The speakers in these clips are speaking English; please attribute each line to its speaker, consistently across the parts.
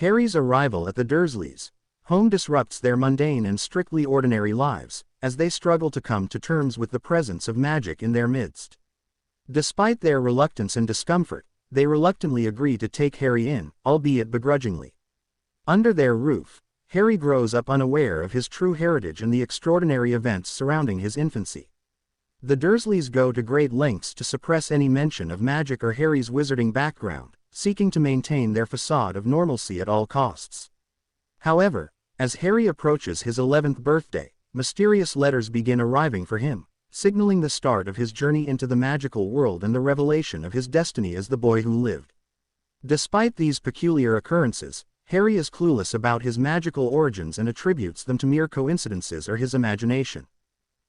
Speaker 1: Harry's arrival at the Dursleys' home disrupts their mundane and strictly ordinary lives, as they struggle to come to terms with the presence of magic in their midst. Despite their reluctance and discomfort, they reluctantly agree to take Harry in, albeit begrudgingly. Under their roof, Harry grows up unaware of his true heritage and the extraordinary events surrounding his infancy. The Dursleys go to great lengths to suppress any mention of magic or Harry's wizarding background, seeking to maintain their facade of normalcy at all costs. However, as Harry approaches his 11th birthday, mysterious letters begin arriving for him, signaling the start of his journey into the magical world and the revelation of his destiny as the boy who lived. Despite these peculiar occurrences, Harry is clueless about his magical origins and attributes them to mere coincidences or his imagination.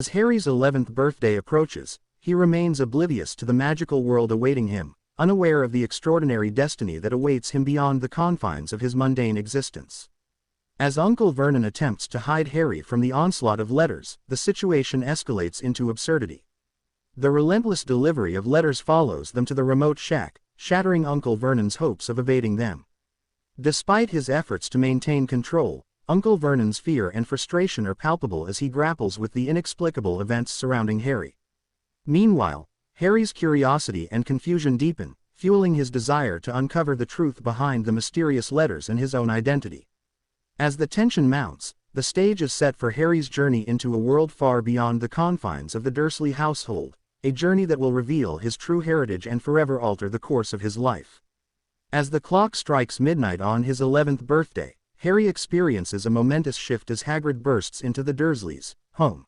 Speaker 1: As Harry's 11th birthday approaches, he remains oblivious to the magical world awaiting him, unaware of the extraordinary destiny that awaits him beyond the confines of his mundane existence. As Uncle Vernon attempts to hide Harry from the onslaught of letters, the situation escalates into absurdity. The relentless delivery of letters follows them to the remote shack, shattering Uncle Vernon's hopes of evading them. Despite his efforts to maintain control, Uncle Vernon's fear and frustration are palpable as he grapples with the inexplicable events surrounding Harry. Meanwhile, Harry's curiosity and confusion deepen, fueling his desire to uncover the truth behind the mysterious letters and his own identity. As the tension mounts, the stage is set for Harry's journey into a world far beyond the confines of the Dursley household, a journey that will reveal his true heritage and forever alter the course of his life. As the clock strikes midnight on his 11th birthday, Harry experiences a momentous shift as Hagrid bursts into the Dursleys' home.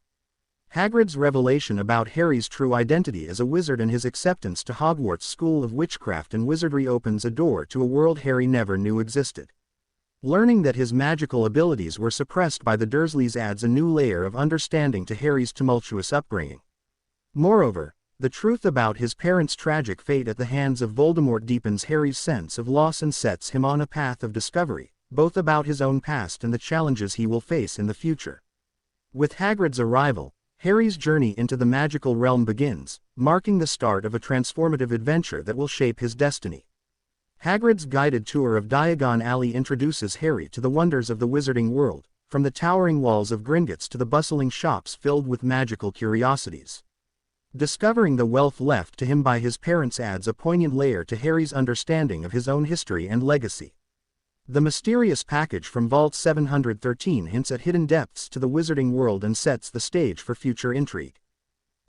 Speaker 1: Hagrid's revelation about Harry's true identity as a wizard and his acceptance to Hogwarts School of Witchcraft and Wizardry opens a door to a world Harry never knew existed. Learning that his magical abilities were suppressed by the Dursleys adds a new layer of understanding to Harry's tumultuous upbringing. Moreover, the truth about his parents' tragic fate at the hands of Voldemort deepens Harry's sense of loss and sets him on a path of discovery, both about his own past and the challenges he will face in the future. With Hagrid's arrival, Harry's journey into the magical realm begins, marking the start of a transformative adventure that will shape his destiny. Hagrid's guided tour of Diagon Alley introduces Harry to the wonders of the wizarding world, from the towering walls of Gringotts to the bustling shops filled with magical curiosities. Discovering the wealth left to him by his parents adds a poignant layer to Harry's understanding of his own history and legacy. The mysterious package from Vault 713 hints at hidden depths to the wizarding world and sets the stage for future intrigue.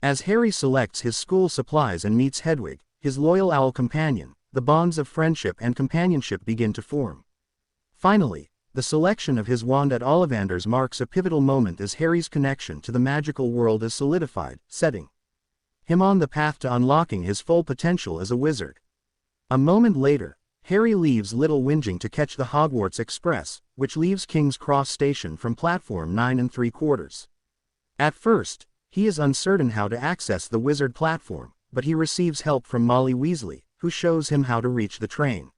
Speaker 1: As Harry selects his school supplies and meets Hedwig, his loyal owl companion, the bonds of friendship and companionship begin to form. Finally, the selection of his wand at Ollivander's marks a pivotal moment as Harry's connection to the magical world is solidified, setting him on the path to unlocking his full potential as a wizard. A moment later, Harry leaves Little Whinging to catch the Hogwarts Express, which leaves King's Cross Station from platform 9 3/4. At first, he is uncertain how to access the wizard platform, but he receives help from Molly Weasley, who shows him how to reach the train.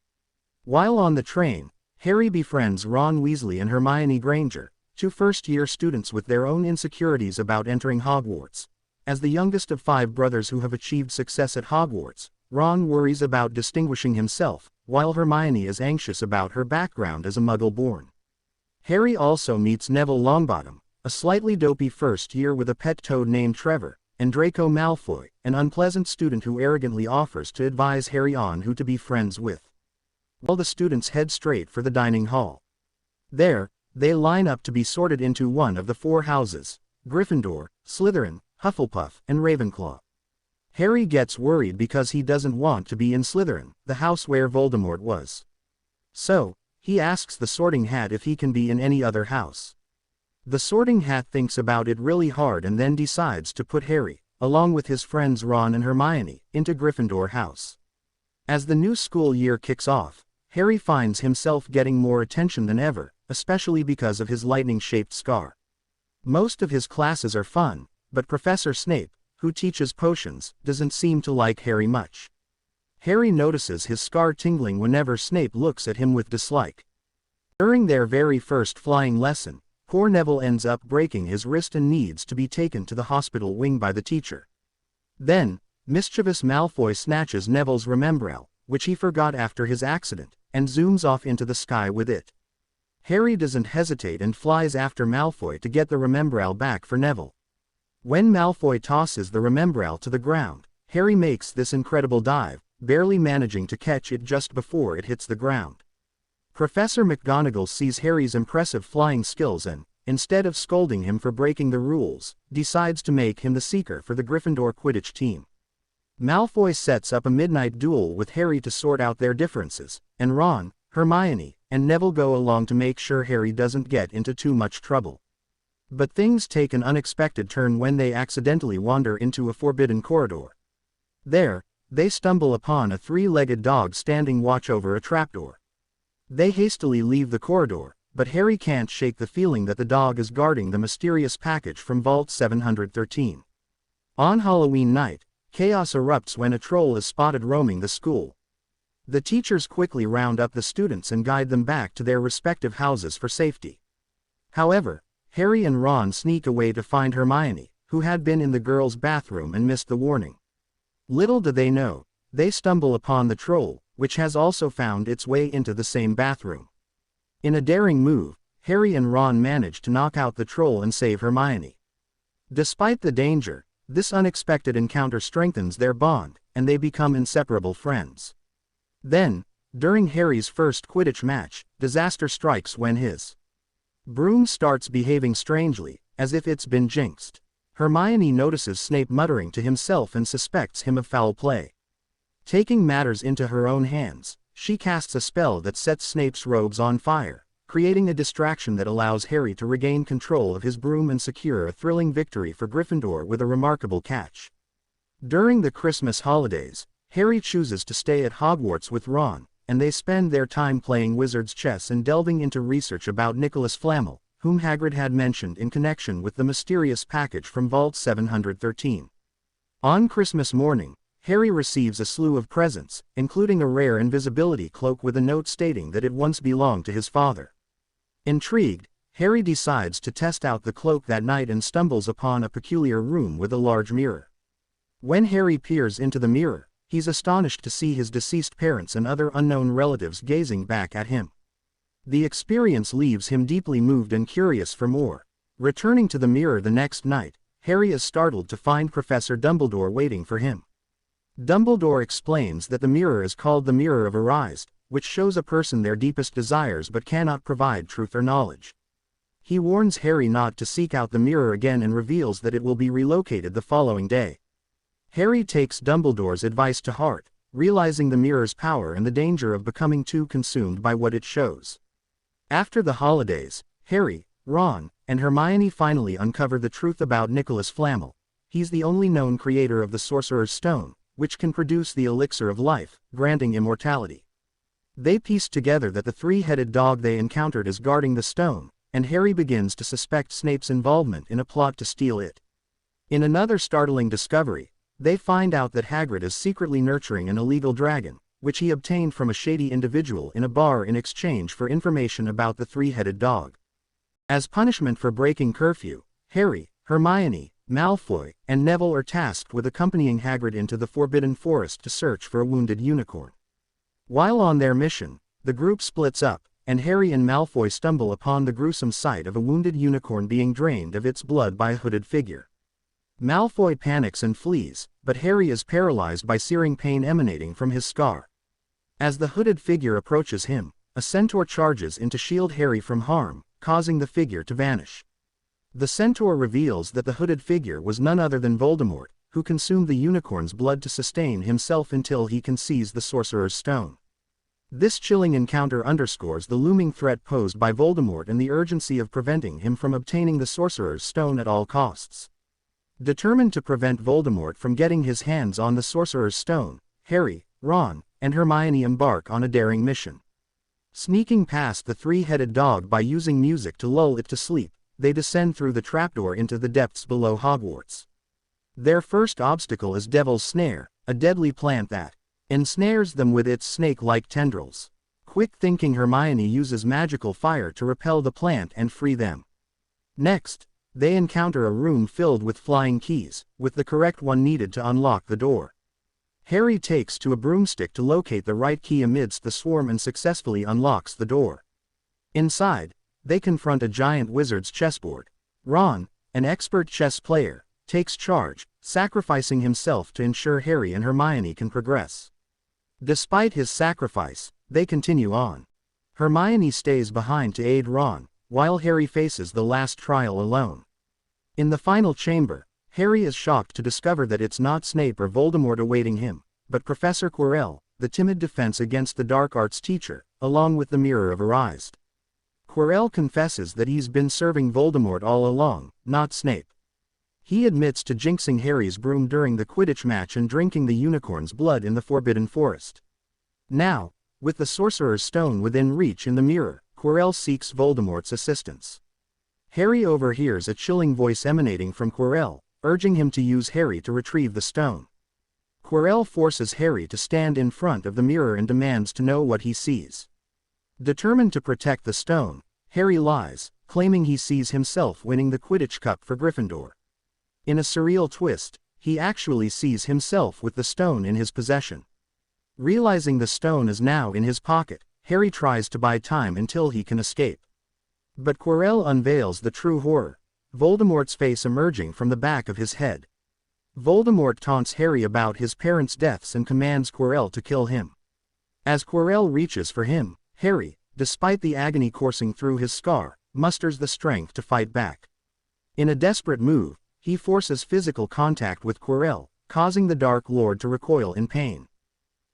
Speaker 1: While on the train, Harry befriends Ron Weasley and Hermione Granger, two first-year students with their own insecurities about entering Hogwarts. As the youngest of 5 brothers who have achieved success at Hogwarts, Ron worries about distinguishing himself, while Hermione is anxious about her background as a Muggle-born. Harry also meets Neville Longbottom, a slightly dopey first year with a pet toad named Trevor, and Draco Malfoy, an unpleasant student who arrogantly offers to advise Harry on who to be friends with. All the students head straight for the dining hall. There, they line up to be sorted into one of the 4 houses: Gryffindor, Slytherin, Hufflepuff, and Ravenclaw. Harry gets worried because he doesn't want to be in Slytherin, the house where Voldemort was. So, he asks the Sorting Hat if he can be in any other house. The Sorting Hat thinks about it really hard and then decides to put Harry, along with his friends Ron and Hermione, into Gryffindor house. As the new school year kicks off, Harry finds himself getting more attention than ever, especially because of his lightning-shaped scar. Most of his classes are fun, but Professor Snape, who teaches potions, doesn't seem to like Harry much. Harry notices his scar tingling whenever Snape looks at him with dislike. During their very first flying lesson, poor Neville ends up breaking his wrist and needs to be taken to the hospital wing by the teacher. Then, mischievous Malfoy snatches Neville's Remembrall, which he forgot after his accident, and zooms off into the sky with it. Harry doesn't hesitate and flies after Malfoy to get the Remembrall back for Neville. When Malfoy tosses the Remembrall to the ground, Harry makes this incredible dive, barely managing to catch it just before it hits the ground. Professor McGonagall sees Harry's impressive flying skills and, instead of scolding him for breaking the rules, decides to make him the seeker for the Gryffindor Quidditch team. Malfoy sets up a midnight duel with Harry to sort out their differences, and Ron, Hermione, and Neville go along to make sure Harry doesn't get into too much trouble. But things take an unexpected turn when they accidentally wander into a forbidden corridor. There, they stumble upon a three-legged dog standing watch over a trapdoor. They hastily leave the corridor, but Harry can't shake the feeling that the dog is guarding the mysterious package from Vault 713. On Halloween night, chaos erupts when a troll is spotted roaming the school. The teachers quickly round up the students and guide them back to their respective houses for safety. However, Harry and Ron sneak away to find Hermione, who had been in the girls' bathroom and missed the warning. Little do they know, they stumble upon the troll, which has also found its way into the same bathroom. In a daring move, Harry and Ron manage to knock out the troll and save Hermione. Despite the danger, this unexpected encounter strengthens their bond, and they become inseparable friends. Then, during Harry's first Quidditch match, disaster strikes when his broom starts behaving strangely, as if it's been jinxed. Hermione notices Snape muttering to himself and suspects him of foul play. Taking matters into her own hands, she casts a spell that sets Snape's robes on fire, creating a distraction that allows Harry to regain control of his broom and secure a thrilling victory for Gryffindor with a remarkable catch. During the Christmas holidays, Harry chooses to stay at Hogwarts with Ron, and they spend their time playing wizard's chess and delving into research about Nicholas Flamel, whom Hagrid had mentioned in connection with the mysterious package from Vault 713. On Christmas morning, Harry receives a slew of presents, including a rare invisibility cloak with a note stating that it once belonged to his father. Intrigued, Harry decides to test out the cloak that night and stumbles upon a peculiar room with a large mirror. When Harry peers into the mirror, he's astonished to see his deceased parents and other unknown relatives gazing back at him. The experience leaves him deeply moved and curious for more. Returning to the mirror the next night, Harry is startled to find Professor Dumbledore waiting for him. Dumbledore explains that the mirror is called the Mirror of Arise, which shows a person their deepest desires but cannot provide truth or knowledge. He warns Harry not to seek out the mirror again and reveals that it will be relocated the following day. Harry takes Dumbledore's advice to heart, realizing the mirror's power and the danger of becoming too consumed by what it shows. After the holidays, Harry, Ron, and Hermione finally uncover the truth about Nicholas Flamel. He's the only known creator of the Sorcerer's Stone, which can produce the elixir of life, granting immortality. They piece together that the three-headed dog they encountered is guarding the stone, and Harry begins to suspect Snape's involvement in a plot to steal it. In another startling discovery, they find out that Hagrid is secretly nurturing an illegal dragon, which he obtained from a shady individual in a bar in exchange for information about the three-headed dog. As punishment for breaking curfew, Harry, Hermione, Malfoy, and Neville are tasked with accompanying Hagrid into the Forbidden Forest to search for a wounded unicorn. While on their mission, the group splits up, and Harry and Malfoy stumble upon the gruesome sight of a wounded unicorn being drained of its blood by a hooded figure. Malfoy panics and flees, but Harry is paralyzed by searing pain emanating from his scar. As the hooded figure approaches him, a centaur charges in to shield Harry from harm, causing the figure to vanish. The centaur reveals that the hooded figure was none other than Voldemort, who consumed the unicorn's blood to sustain himself until he can seize the Sorcerer's Stone. This chilling encounter underscores the looming threat posed by Voldemort and the urgency of preventing him from obtaining the Sorcerer's Stone at all costs. Determined to prevent Voldemort from getting his hands on the Sorcerer's Stone, Harry, Ron, and Hermione embark on a daring mission. Sneaking past the three-headed dog by using music to lull it to sleep, they descend through the trapdoor into the depths below Hogwarts. Their first obstacle is Devil's Snare, a deadly plant that ensnares them with its snake-like tendrils. Quick-thinking Hermione uses magical fire to repel the plant and free them. Next, they encounter a room filled with flying keys, with the correct one needed to unlock the door. Harry takes to a broomstick to locate the right key amidst the swarm and successfully unlocks the door. Inside, they confront a giant wizard's chessboard. Ron, an expert chess player, takes charge, sacrificing himself to ensure Harry and Hermione can progress. Despite his sacrifice, they continue on. Hermione stays behind to aid Ron, while Harry faces the last trial alone. In the final chamber, Harry is shocked to discover that it's not Snape or Voldemort awaiting him, but Professor Quirrell, the timid defense against the dark arts teacher, along with the Mirror of Erised. Quirrell confesses that he's been serving Voldemort all along, not Snape. He admits to jinxing Harry's broom during the Quidditch match and drinking the unicorn's blood in the Forbidden Forest. Now, with the Sorcerer's Stone within reach in the mirror, Quirrell seeks Voldemort's assistance. Harry overhears a chilling voice emanating from Quirrell, urging him to use Harry to retrieve the stone. Quirrell forces Harry to stand in front of the mirror and demands to know what he sees. Determined to protect the stone, Harry lies, claiming he sees himself winning the Quidditch Cup for Gryffindor. In a surreal twist, he actually sees himself with the stone in his possession. Realizing the stone is now in his pocket, Harry tries to buy time until he can escape. But Quirrell unveils the true horror, Voldemort's face emerging from the back of his head. Voldemort taunts Harry about his parents' deaths and commands Quirrell to kill him. As Quirrell reaches for him, Harry, despite the agony coursing through his scar, musters the strength to fight back. In a desperate move, he forces physical contact with Quirrell, causing the Dark Lord to recoil in pain.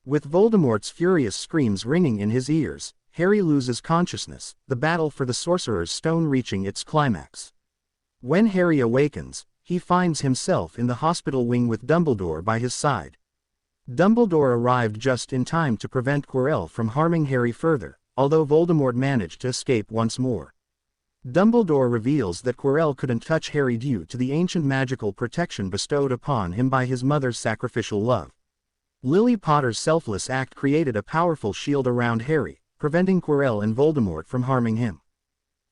Speaker 1: With Voldemort's furious screams ringing in his ears, Harry loses consciousness, the battle for the Sorcerer's Stone reaching its climax. When Harry awakens, he finds himself in the hospital wing with Dumbledore by his side. Dumbledore arrived just in time to prevent Quirrell from harming Harry further, although Voldemort managed to escape once more. Dumbledore reveals that Quirrell couldn't touch Harry due to the ancient magical protection bestowed upon him by his mother's sacrificial love. Lily Potter's selfless act created a powerful shield around Harry, preventing Quirrell and Voldemort from harming him.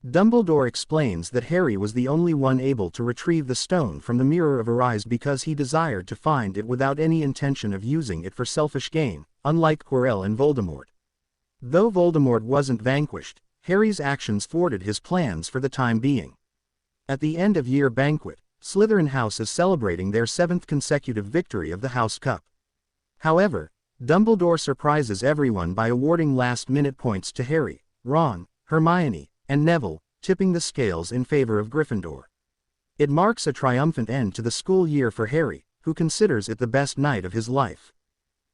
Speaker 1: Dumbledore explains that Harry was the only one able to retrieve the stone from the Mirror of Erised because he desired to find it without any intention of using it for selfish gain, unlike Quirrell and Voldemort. Though Voldemort wasn't vanquished, Harry's actions thwarted his plans for the time being. At the end of year banquet, Slytherin House is celebrating their 7th consecutive victory of the House Cup. However, Dumbledore surprises everyone by awarding last-minute points to Harry, Ron, Hermione, and Neville, tipping the scales in favor of Gryffindor. It marks a triumphant end to the school year for Harry, who considers it the best night of his life.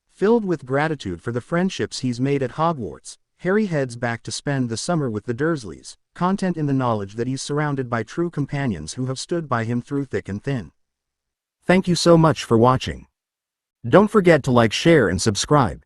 Speaker 1: Filled with gratitude for the friendships he's made at Hogwarts, Harry heads back to spend the summer with the Dursleys, content in the knowledge that he's surrounded by true companions who have stood by him through thick and thin. Thank you so much for watching. Don't forget to like, share, and subscribe.